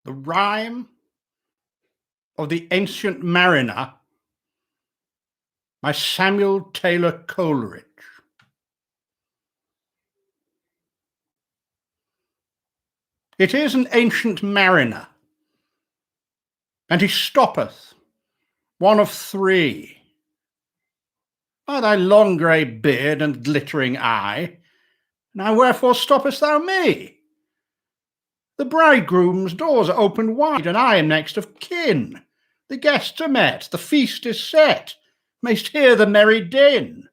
The Rime of the Ancient Mariner by Samuel Taylor Coleridge. It is an ancient mariner, and he stoppeth, one of three. By thy long grey beard and glittering eye, now wherefore stoppest thou me? The bridegroom's doors are opened wide, and I am next of kin. The guests are met, the feast is set, mayst hear the merry din.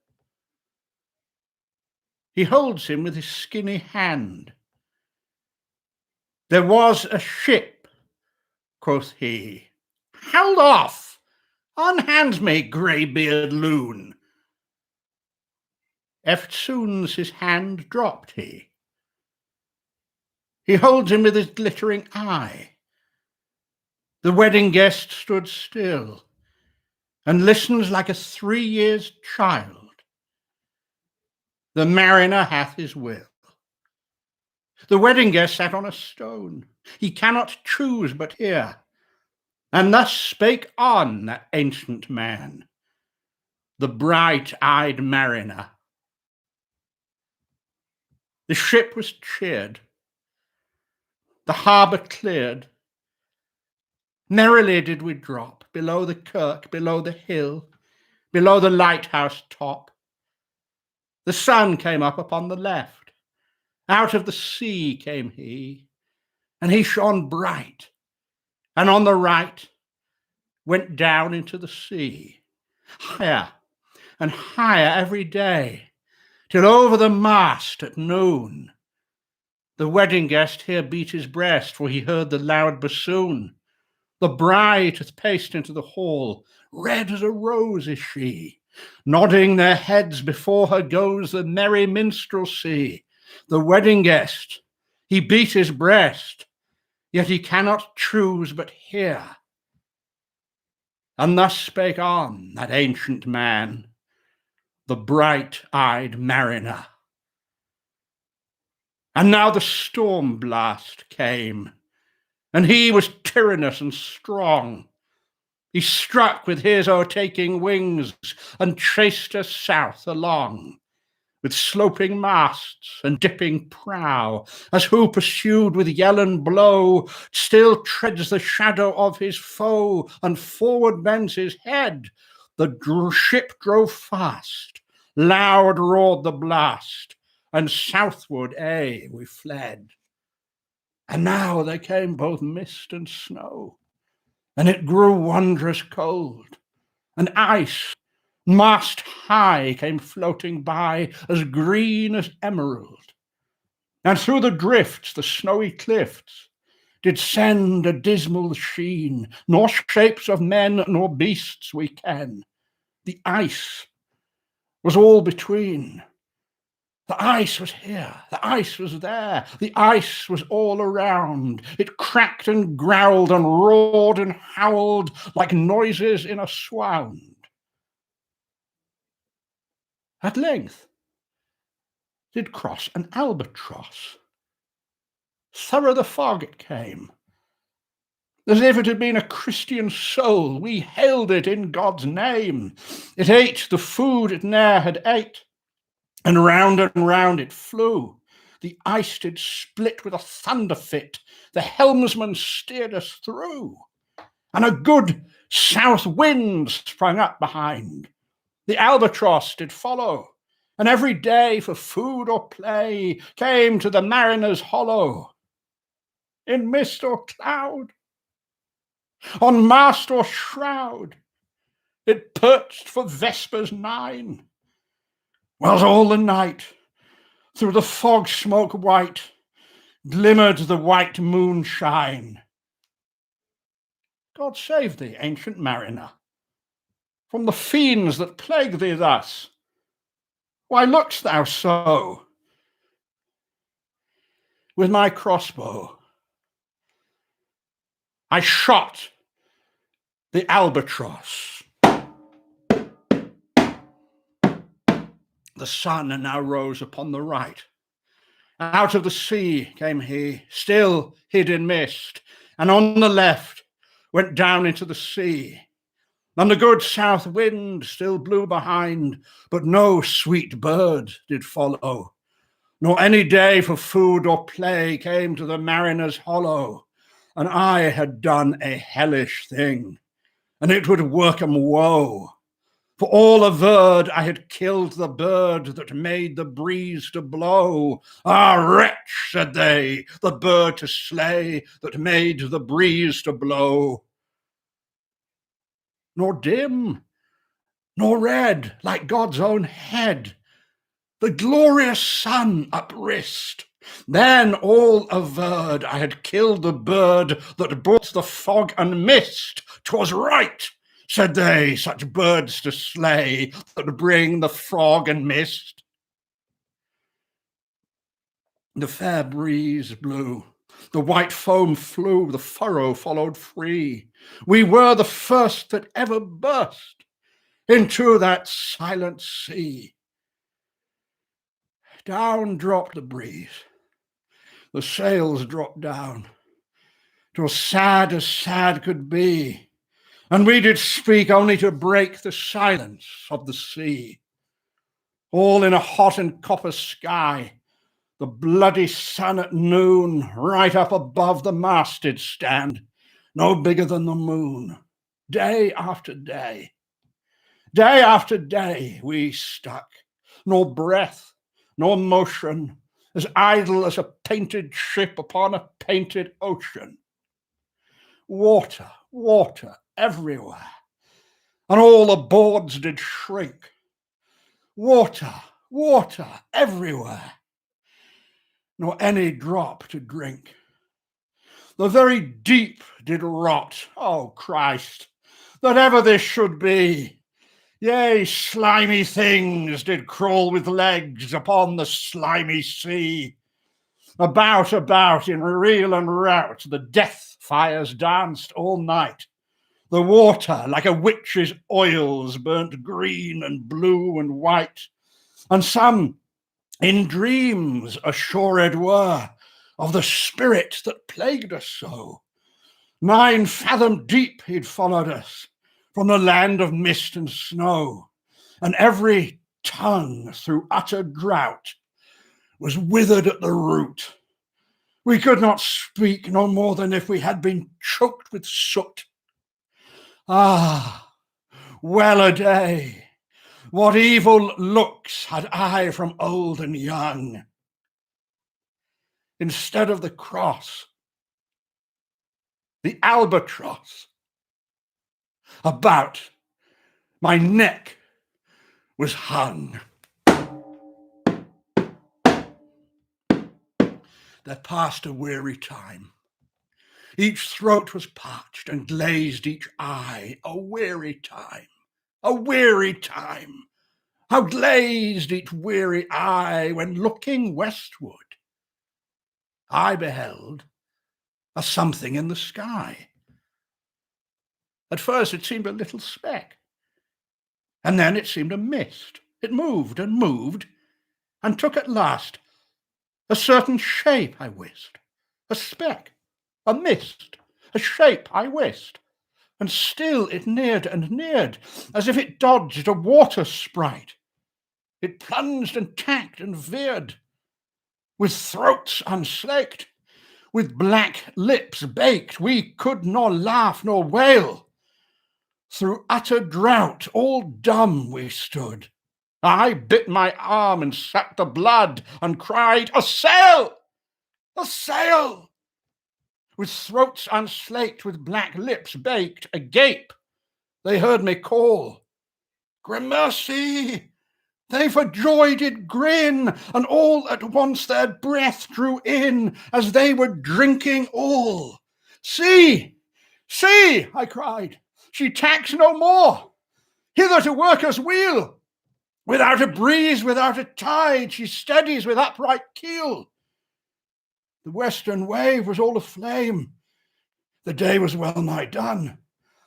He holds him with his skinny hand. There was a ship, quoth he. Held off! Unhand me, grey-beard loon. Eftsoons his hand dropped he. He holds him with his glittering eye. The wedding guest stood still, and listens like a 3 years child. The mariner hath his will. The wedding guest sat on a stone. He cannot choose but hear. And thus spake on that ancient man, the bright-eyed mariner. The ship was cheered, the harbour cleared. Merrily did we drop below the kirk, below the hill, below the lighthouse top. The sun came up upon the left. Out of the sea came he, and he shone bright, and on the right went down into the sea, higher and higher every day, till over the mast at noon. The wedding guest here beat his breast, for he heard the loud bassoon. The bride hath paced into the hall, red as a rose is she. Nodding their heads before her goes the merry minstrelsy. The wedding guest, he beat his breast, yet he cannot choose but hear. And thus spake on that ancient man, the bright-eyed mariner. And now the storm blast came, and he was tyrannous and strong. He struck with his o'ertaking wings and chased us south along, with sloping masts and dipping prow, as who pursued with yell and blow still treads the shadow of his foe and forward bends his head. The ship drove fast, loud roared the blast, and southward aye we fled. And now there came both mist and snow, and it grew wondrous cold, and ice mast high came floating by, as green as emerald. And through the drifts, the snowy cliffs did send a dismal sheen, nor shapes of men nor beasts we ken. The ice was all between. The ice was here, the ice was there, the ice was all around. It cracked and growled and roared and howled like noises in a swound. At length did cross an albatross. Thorough the fog it came, as if it had been a Christian soul. We hailed it in God's name. It ate the food it ne'er had ate, and round it flew. The ice did split with a thunder fit. The helmsman steered us through, and a good south wind sprung up behind. The albatross did follow, and every day for food or play came to the mariner's hollow. In mist or cloud, on mast or shroud, it perched for vespers 9. Whilst all the night, through the fog smoke white, glimmered the white moonshine. God save thee, ancient mariner, from the fiends that plague thee thus. Why look'st thou so? With my crossbow I shot the albatross. The sun now rose upon the right. Out of the sea came he, still hid in mist, and on the left went down into the sea. And the good south wind still blew behind, but no sweet bird did follow, nor any day for food or play came to the mariner's hollow. And I had done a hellish thing, and it would work 'em woe. For all averred I had killed the bird that made the breeze to blow. Ah, wretch, said they, the bird to slay that made the breeze to blow. Nor dim, nor red, like God's own head, the glorious sun uprist. Then all averred I had killed the bird that brought the fog and mist. 'Twas right, said they, such birds to slay that bring the fog and mist. The fair breeze blew, the white foam flew, the furrow followed free. We were the first that ever burst into that silent sea. Down dropped the breeze, the sails dropped down. 'Twas sad as sad could be, and we did speak only to break the silence of the sea. All in a hot and copper sky, the bloody sun at noon, right up above the mast did stand, no bigger than the moon. Day after day after day we stuck, nor breath, nor motion, as idle as a painted ship upon a painted ocean. Water, water everywhere, and all the boards did shrink. Water, water everywhere, nor any drop to drink. The very deep did rot, O Christ, that ever this should be. Yea, slimy things did crawl with legs upon the slimy sea. About in reel and rout the death fires danced all night. The water, like a witch's oils, burnt green and blue and white. And some in dreams assured were of the spirit that plagued us so. 9 fathom deep he'd followed us from the land of mist and snow, and every tongue through utter drought was withered at the root. We could not speak no more than if we had been choked with soot. Ah, well a day! What evil looks had I from old and young. Instead of the cross, the albatross about my neck was hung. There passed a weary time. Each throat was parched and glazed each eye. A weary time, a weary time. How glazed each weary eye when looking westward I beheld a something in the sky. At first it seemed a little speck, and then it seemed a mist. It moved and moved, and took at last a certain shape I wist. A speck, a mist, a shape I wist. And still it neared and neared, as if it dodged a water sprite. It plunged and tacked and veered, with throats unslaked, with black lips baked. We could nor laugh nor wail. Through utter drought, all dumb we stood. I bit my arm and sucked the blood, and cried, "A sail! A sail!" With throats unslaked, with black lips baked, agape, they heard me call. Gramercy! They for joy did grin, and all at once their breath drew in, as they were drinking all. See, see, I cried, she tacks no more. Hither to work us wheel. Without a breeze, without a tide, she steadies with upright keel. The western wave was all aflame. The day was well nigh done.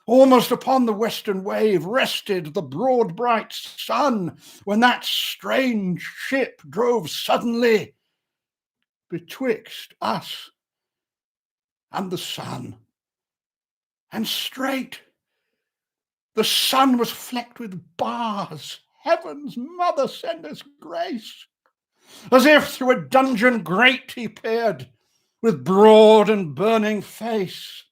Almost upon the western wave rested the broad bright sun, when that strange ship drove suddenly betwixt us and the sun. And straight the sun was flecked with bars. Heaven's mother, send us grace. As if through a dungeon grate he peered, with broad and burning face.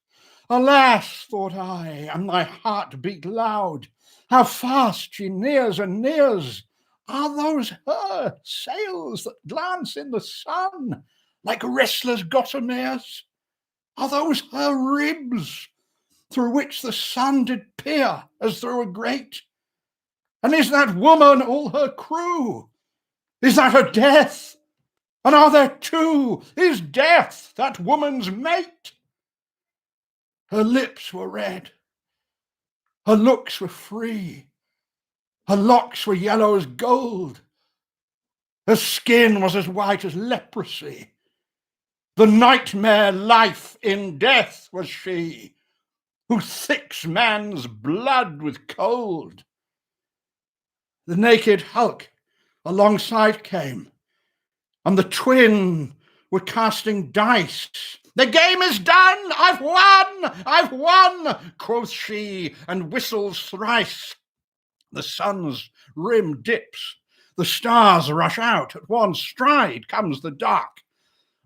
Alas, thought I, and my heart beat loud, how fast she nears and nears. Are those her sails that glance in the sun like restless gossameres? Are those her ribs through which the sun did peer as through a grate? And is that woman all her crew? Is that her death? And are there two? Is death that woman's mate? Her lips were red, her looks were free, her locks were yellow as gold, her skin was as white as leprosy. The nightmare life in death was she, who thicks man's blood with cold. The naked hulk alongside came, and the twin were casting dice. The game is done, I've won, quoth she, and whistles thrice. The sun's rim dips, the stars rush out, at one stride comes the dark.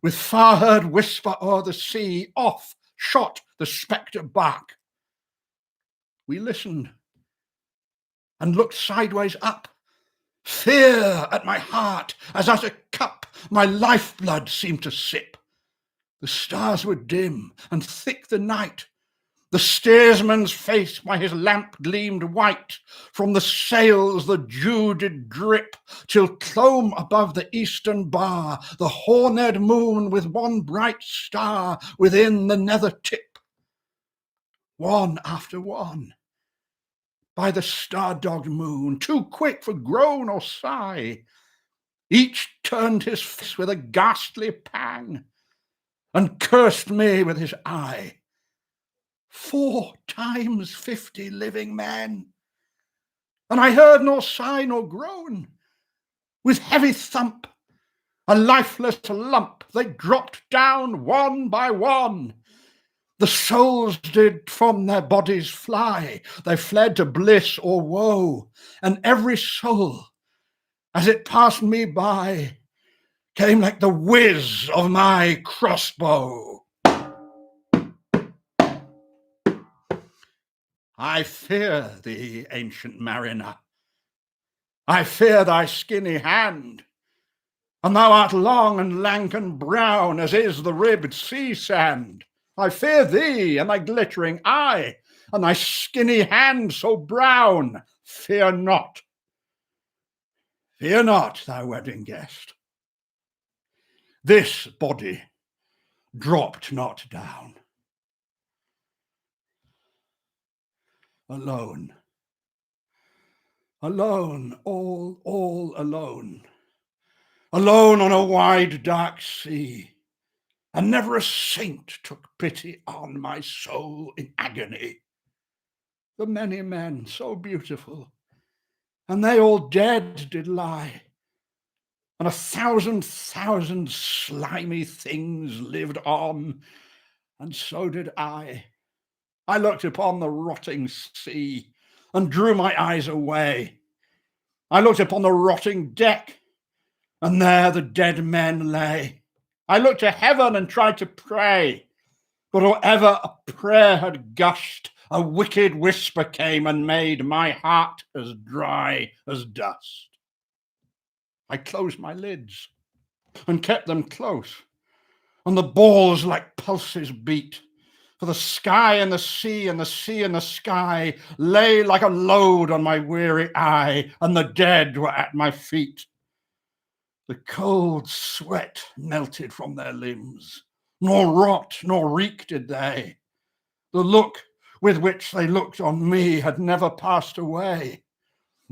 With far-heard whisper o'er the sea, off shot the spectre bark. We listened and looked sideways up. Fear at my heart, as at a cup my lifeblood seemed to sip. The stars were dim and thick the night. The steersman's face by his lamp gleamed white. From the sails the dew did drip, till clomb above the eastern bar the horned moon with one bright star within the nether tip. One after one, by the star-dogged moon, too quick for groan or sigh, each turned his face with a ghastly pang, and cursed me with his eye. 4 times 50 living men, and I heard nor sigh nor groan. With heavy thump, a lifeless lump, they dropped down one by one. The souls did from their bodies fly, they fled to bliss or woe, and every soul, as it passed me by, came like the whiz of my crossbow. I fear thee, ancient mariner, I fear thy skinny hand, and thou art long and lank and brown as is the ribbed sea sand. I fear thee and thy glittering eye, and thy skinny hand so brown. Fear not, thy wedding guest. This body dropped not down. Alone, all alone. Alone on a wide dark sea, and never a saint took pity on my soul in agony. The many men so beautiful, and they all dead did lie, and 1,000 slimy things lived on, and so did I. I looked upon the rotting sea, and drew my eyes away. I looked upon the rotting deck, and there the dead men lay. I looked to heaven and tried to pray, but or ever a prayer had gushed, a wicked whisper came and made my heart as dry as dust. I closed my lids and kept them close, and the balls like pulses beat. For the sky and the sea and the sea and the sky lay like a load on my weary eye, and the dead were at my feet. The cold sweat melted from their limbs, nor rot nor reek did they. The look with which they looked on me had never passed away.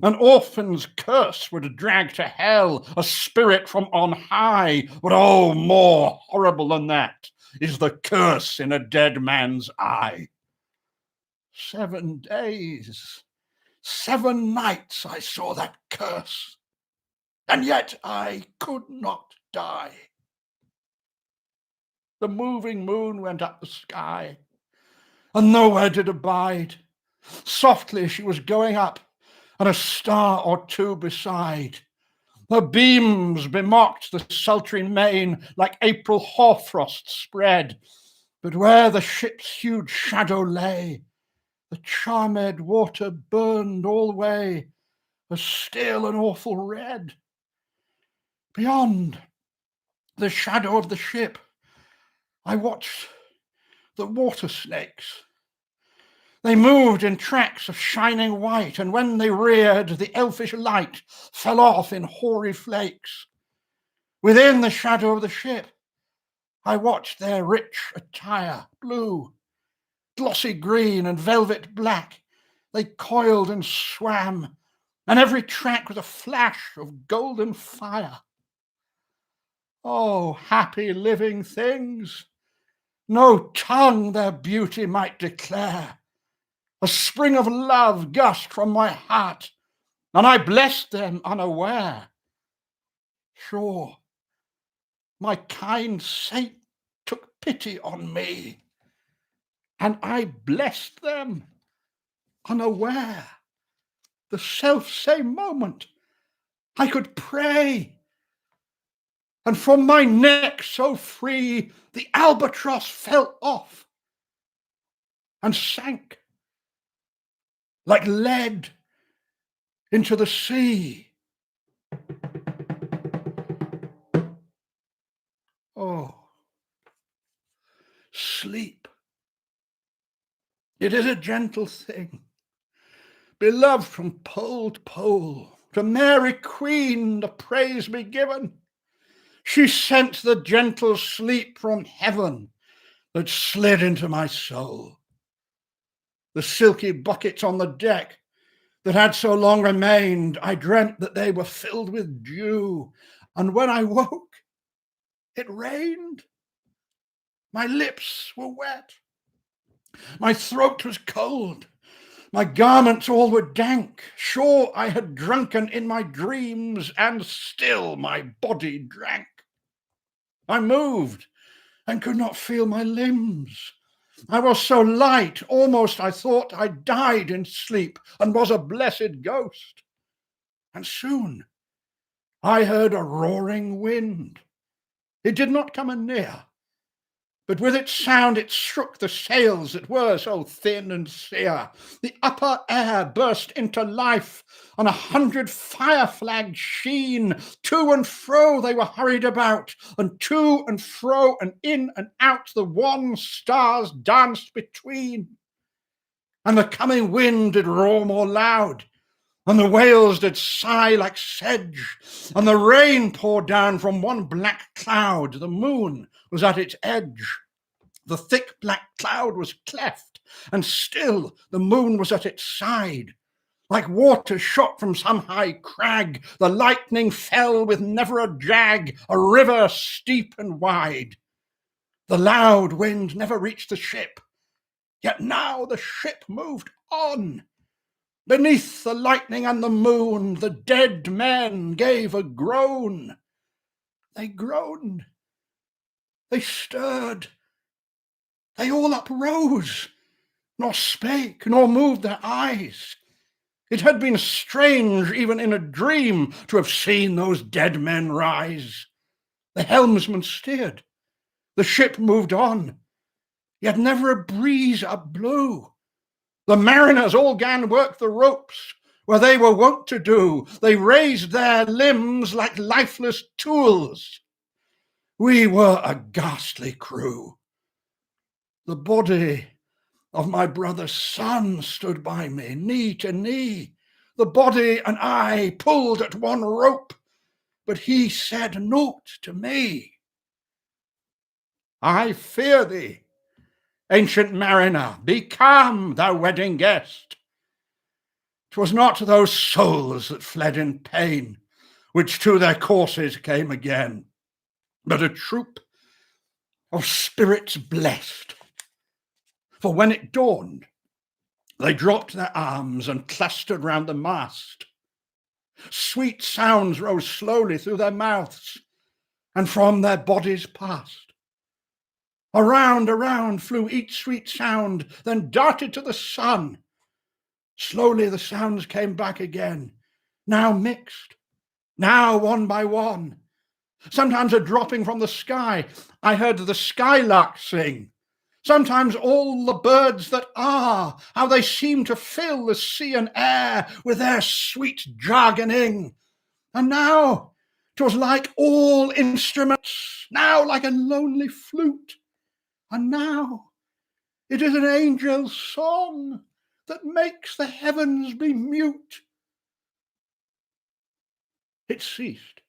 An orphan's curse would drag to hell a spirit from on high, but oh, more horrible than that is the curse in a dead man's eye. 7 days, 7 nights I saw that curse, and yet I could not die. The moving moon went up the sky, and nowhere did abide. Softly she was going up, and a star or two beside. Her beams bemocked the sultry main like April hoarfrost spread. But where the ship's huge shadow lay, the charmed water burned alway, a still and awful red. Beyond the shadow of the ship, I watched the water snakes. They moved in tracks of shining white, and when they reared, the elfish light fell off in hoary flakes. Within the shadow of the ship, I watched their rich attire, blue, glossy green, and velvet black. They coiled and swam, and every track was a flash of golden fire. Oh, happy living things! No tongue their beauty might declare. A spring of love gushed from my heart, and I blessed them unaware. Sure, my kind saint took pity on me, and I blessed them unaware. The self-same moment I could pray, and from my neck so free the albatross fell off and sank like lead into the sea. Oh, sleep. It is a gentle thing, beloved from pole to pole. To Mary Queen the praise be given. She sent the gentle sleep from heaven that slid into my soul. The silky buckets on the deck that had so long remained, I dreamt that they were filled with dew, and when I woke, it rained. My lips were wet, my throat was cold, my garments all were dank. Sure, I had drunken in my dreams, and still my body drank. I moved and could not feel my limbs. I was so light, almost I thought I died in sleep and was a blessed ghost. And soon I heard a roaring wind. It did not come anear, but with its sound it shook the sails that were so thin and sere. The upper air burst into life, on 100 fire flags sheen. To and fro they were hurried about, and to and fro and in and out the wan stars danced between. And the coming wind did roar more loud, and the whales did sigh like sedge, and the rain poured down from one black cloud. The moon was at its edge. The thick black cloud was cleft, and still the moon was at its side. Like water shot from some high crag, the lightning fell with never a jag, a river steep and wide. The loud wind never reached the ship, yet now the ship moved on. Beneath the lightning and the moon, the dead men gave a groan. They groaned, they stirred, they all uprose, nor spake, nor moved their eyes. It had been strange, even in a dream, to have seen those dead men rise. The helmsman steered, the ship moved on, yet never a breeze up blew. The mariners all gan work the ropes, where they were wont to do. They raised their limbs like lifeless tools. We were a ghastly crew. The body of my brother's son stood by me, knee to knee. The body and I pulled at one rope, but he said naught to me. I fear thee, ancient mariner, be calm, thou wedding guest. 'Twas not those souls that fled in pain, which to their courses came again, but a troop of spirits blessed. For when it dawned, they dropped their arms and clustered round the mast. Sweet sounds rose slowly through their mouths and from their bodies passed. Around flew each sweet sound, then darted to the sun. Slowly the sounds came back again, now mixed, now one by one. Sometimes a dropping from the sky, I heard the skylark sing. Sometimes all the birds that are, how they seem to fill the sea and air with their sweet jargoning. And now 'twas like all instruments, now like a lonely flute. And now it is an angel's song that makes the heavens be mute. It ceased,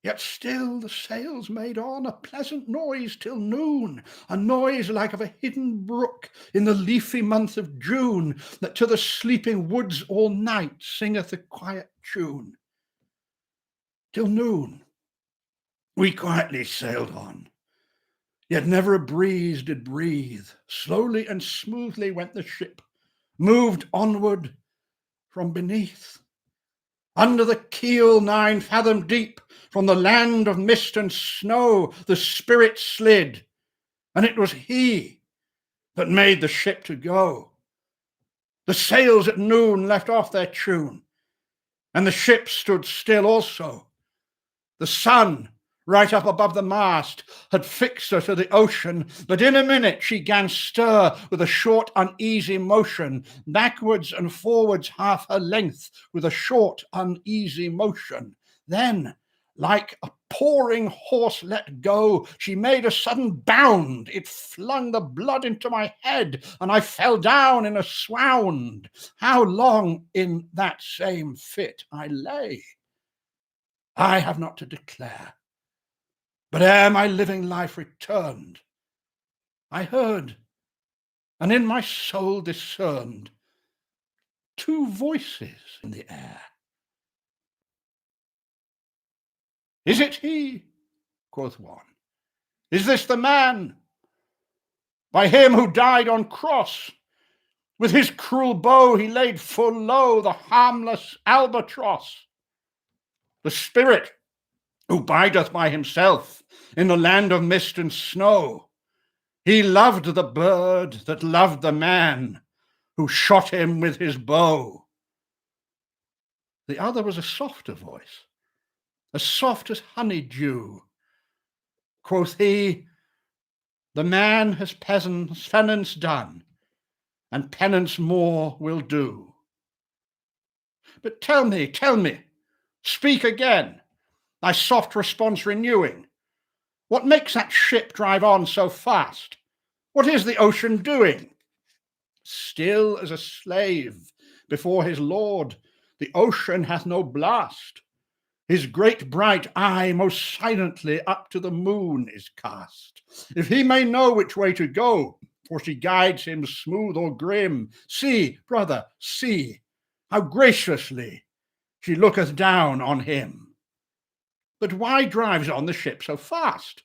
yet still the sails made on a pleasant noise till noon, a noise like of a hidden brook in the leafy month of June, that to the sleeping woods all night singeth a quiet tune. Till noon we quietly sailed on, yet never a breeze did breathe. Slowly and smoothly went the ship, moved onward from beneath. Under the keel 9 fathom deep, from the land of mist and snow, the Spirit slid, and it was He that made the ship to go. The sails at noon left off their tune, and the ship stood still also. The sun, right up above the mast, had fixed her to the ocean, but in a minute she 'gan stir with a short uneasy motion, backwards and forwards half her length with a short uneasy motion. Then, like a pouring horse let go, she made a sudden bound. It flung the blood into my head, and I fell down in a swound. How long in that same fit I lay, I have not to declare. But ere my living life returned, I heard, and in my soul discerned, 2 voices in the air. Is it he? Quoth one. Is this the man? By him who died on cross, with his cruel bow he laid full low the harmless albatross. The Spirit who bideth by himself in the land of mist and snow. He loved the bird that loved the man who shot him with his bow. The other was a softer voice, as soft as honeydew. Quoth he, the man has penance done, and penance more will do. But tell me, speak again, thy soft response renewing. What makes that ship drive on so fast? What is the ocean doing? Still as a slave before his lord, the ocean hath no blast. His great bright eye most silently up to the moon is cast, if he may know which way to go, for she guides him smooth or grim. See, brother, see, how graciously she looketh down on him. But why drives on the ship so fast?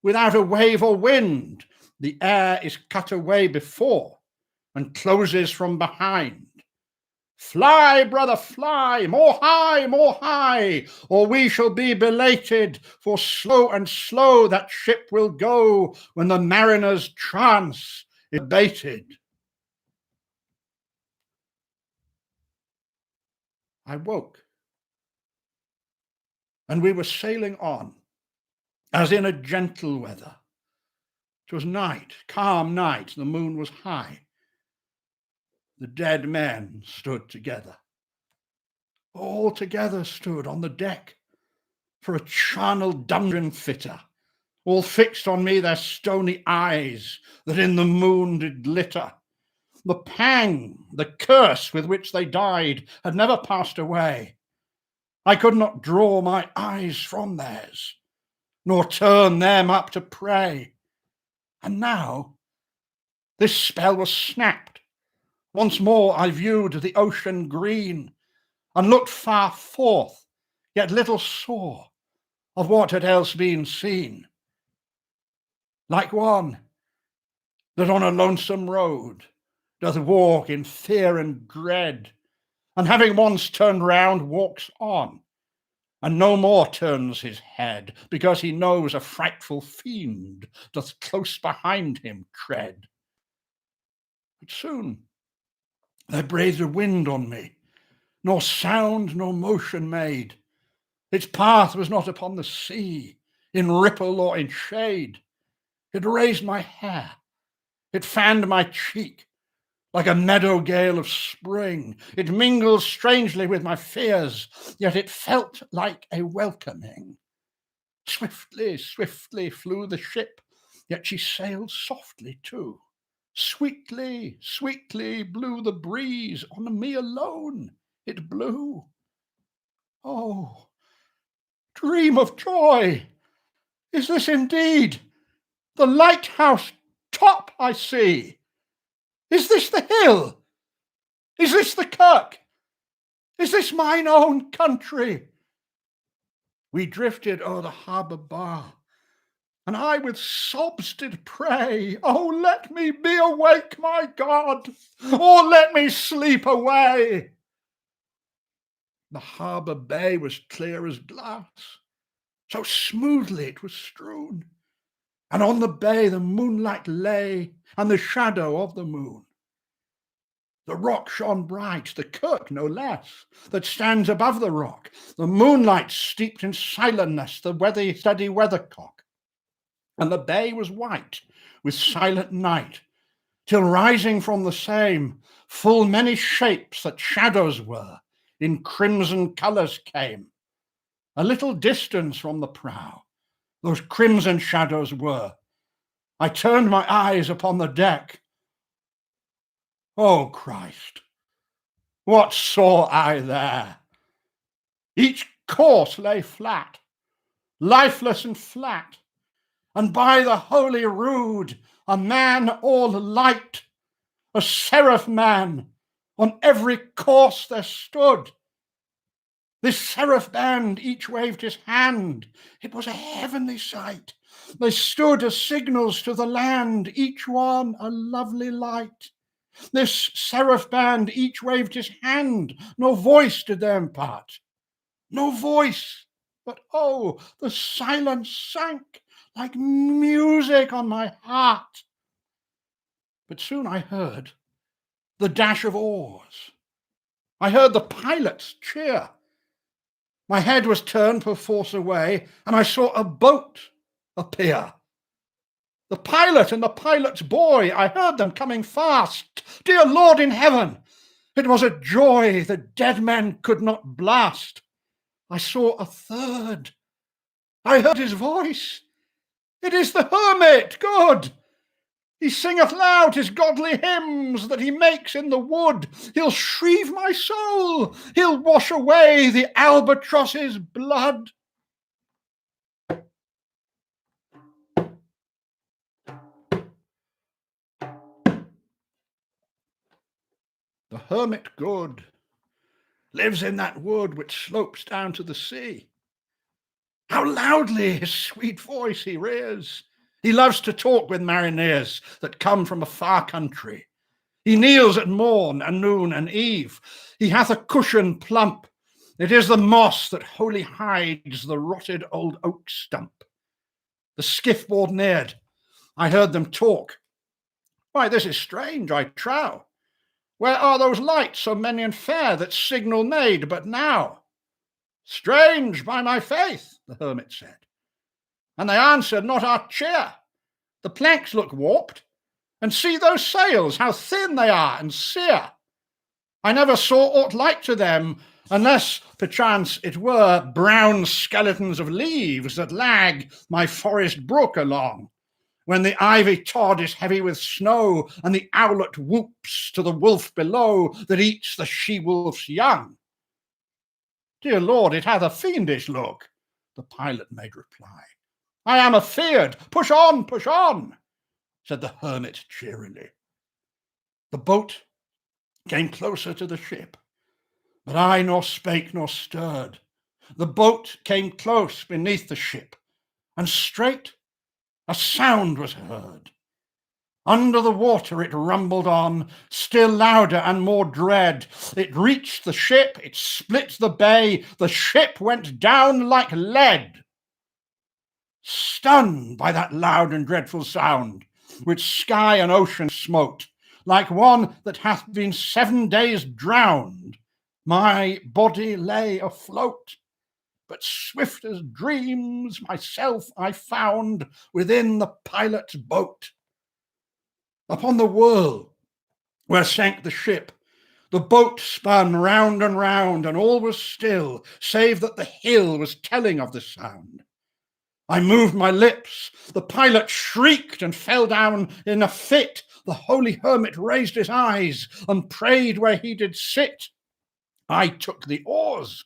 Without a wave or wind, the air is cut away before, and closes from behind. Fly, brother, fly, more high, or we shall be belated, for slow and slow that ship will go when the mariner's trance is abated. I woke, and we were sailing on, as in a gentle weather. 'Twas night, calm night, the moon was high. The dead men stood together. All together stood on the deck, for a charnel dungeon fitter. All fixed on me their stony eyes, that in the moon did glitter. The pang, the curse with which they died, had never passed away. I could not draw my eyes from theirs, nor turn them up to pray. And now this spell was snapped. Once more I viewed the ocean green, and looked far forth, yet little saw of what had else been seen. Like one that on a lonesome road doth walk in fear and dread, and having once turned round walks on, and no more turns his head, because he knows a frightful fiend doth close behind him tread. But soon there breathed a wind on me, nor sound nor motion made. Its path was not upon the sea, in ripple or in shade. It raised my hair, it fanned my cheek, like a meadow gale of spring. It mingled strangely with my fears, yet it felt like a welcoming. Swiftly, swiftly flew the ship, yet she sailed softly too. Sweetly, sweetly blew the breeze, on me alone it blew. Oh, dream of joy! Is this indeed the lighthouse top I see? Is this the hill? Is this the kirk? Is this mine own country? We drifted o'er the harbour bar, and I with sobs did pray, oh, let me be awake, my God, or let me sleep away. The harbour bay was clear as glass, so smoothly it was strewn, and on the bay the moonlight lay, and the shadow of the moon. The rock shone bright, the kirk no less, that stands above the rock, the moonlight steeped in silentness, the steady weathercock. And the bay was white with silent night, till rising from the same, full many shapes that shadows were, in crimson colours came. A little distance from the prow, those crimson shadows were. I turned my eyes upon the deck. O Christ, what saw I there? Each corse lay flat, lifeless and flat, and by the holy rood a man all light, a seraph man, on every corse there stood. This seraph band each waved his hand, it was a heavenly sight. They stood as signals to the land, each one a lovely light. This seraph band each waved his hand, no voice did they impart. No voice, but oh, the silence sank like music on my heart. But soon I heard the dash of oars. I heard the pilot's cheer. My head was turned perforce away, and I saw a boat appear. The pilot and the pilot's boy, I heard them coming fast. Dear Lord in heaven, it was a joy the dead men could not blast. I saw a third. I heard his voice. It is the hermit, good. He singeth loud his godly hymns that he makes in the wood. He'll shrieve my soul. He'll wash away the albatross's blood. The hermit good lives in that wood which slopes down to the sea. How loudly his sweet voice he rears. He loves to talk with mariners that come from a far country. He kneels at morn and noon and eve. He hath a cushion plump. It is the moss that wholly hides the rotted old oak stump. The skiff-board neared. I heard them talk. Why, this is strange, I trow. Where are those lights so many and fair that signal made but now? Strange, by my faith, the hermit said. And they answered not our cheer. The planks look warped, and see those sails, how thin they are and sere. I never saw aught like to them, unless perchance it were brown skeletons of leaves that lag my forest brook along, when the ivy tod is heavy with snow, and the owlet whoops to the wolf below that eats the she-wolf's young. Dear Lord, it hath a fiendish look, the pilot made reply. I am afeard. Push on, said the hermit cheerily. The boat came closer to the ship, but I nor spake nor stirred. The boat came close beneath the ship, and straight a sound was heard. Under the water it rumbled on, still louder and more dread. It reached the ship, it split the bay, the ship went down like lead. Stunned by that loud and dreadful sound, which sky and ocean smote, like one that hath been 7 days drowned, my body lay afloat. But swift as dreams myself I found within the pilot's boat. Upon the whirl where sank the ship, the boat spun round and round, and all was still, save that the hill was telling of the sound. I moved my lips, the pilot shrieked and fell down in a fit. The holy hermit raised his eyes and prayed where he did sit. I took the oars.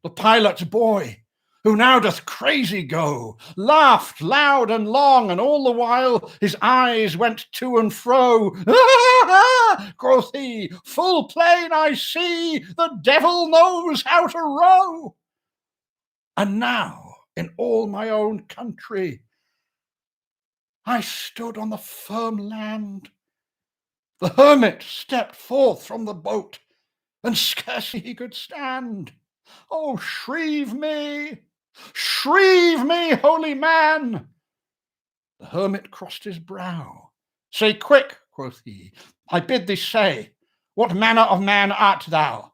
The pilot's boy, who now doth crazy go, laughed loud and long, and all the while his eyes went to and fro. Ah, quoth he, full plain I see, the devil knows how to row. And now, in all my own country, I stood on the firm land. The hermit stepped forth from the boat, and scarcely he could stand. Oh, shrieve me, holy man! The hermit crossed his brow. Say quick, quoth he, I bid thee say, what manner of man art thou?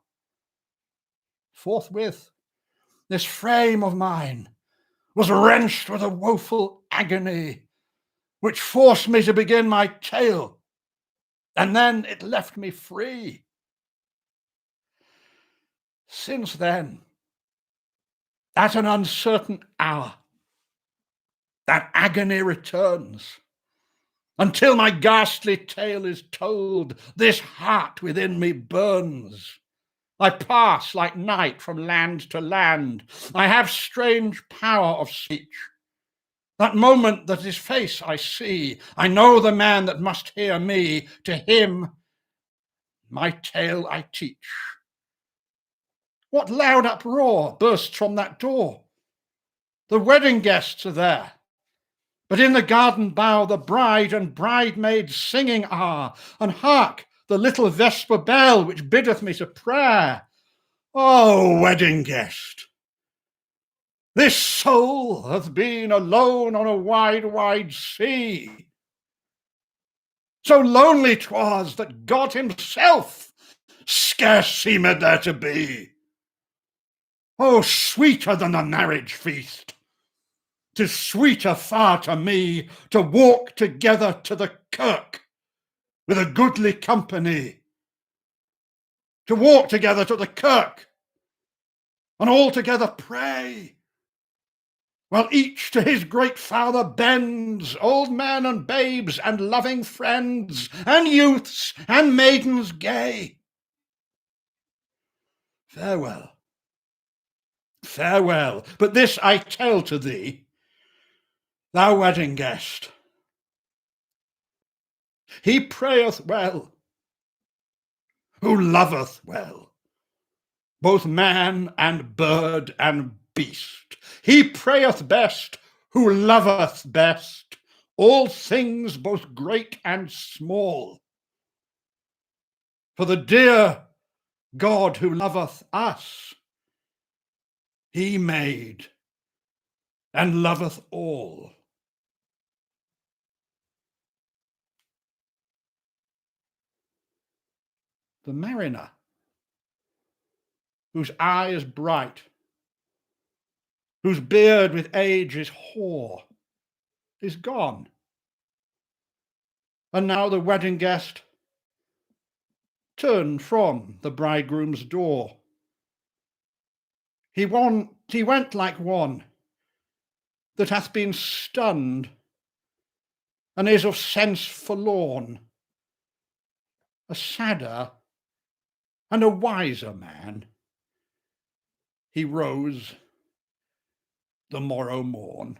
Forthwith, this frame of mine was wrenched with a woeful agony, which forced me to begin my tale, and then it left me free. Since then, at an uncertain hour, that agony returns. Until my ghastly tale is told, this heart within me burns. I pass like night from land to land. I have strange power of speech. That moment that his face I see, I know the man that must hear me. To him my tale I teach. What loud uproar bursts from that door? The wedding guests are there. But in the garden bough the bride and bridemaids singing are, and hark, the little vesper bell which biddeth me to prayer. O wedding guest, this soul hath been alone on a wide, wide sea. So lonely 'twas that God himself scarce seemed there to be. Oh, sweeter than the marriage feast, 'tis sweeter far to me to walk together to the kirk with a goodly company, to walk together to the kirk and all together pray, while each to his great Father bends, old men and babes and loving friends, and youths and maidens gay. Farewell, farewell, but this I tell to thee, thou wedding guest, he prayeth well who loveth well, both man and bird and beast. He prayeth best who loveth best all things both great and small. For the dear God who loveth us, he made and loveth all. The mariner, whose eye is bright, whose beard with age is hoar, is gone. And now the wedding guest turned from the bridegroom's door. He went like one that hath been stunned and is of sense forlorn, a sadder and a wiser man. He rose the morrow morn.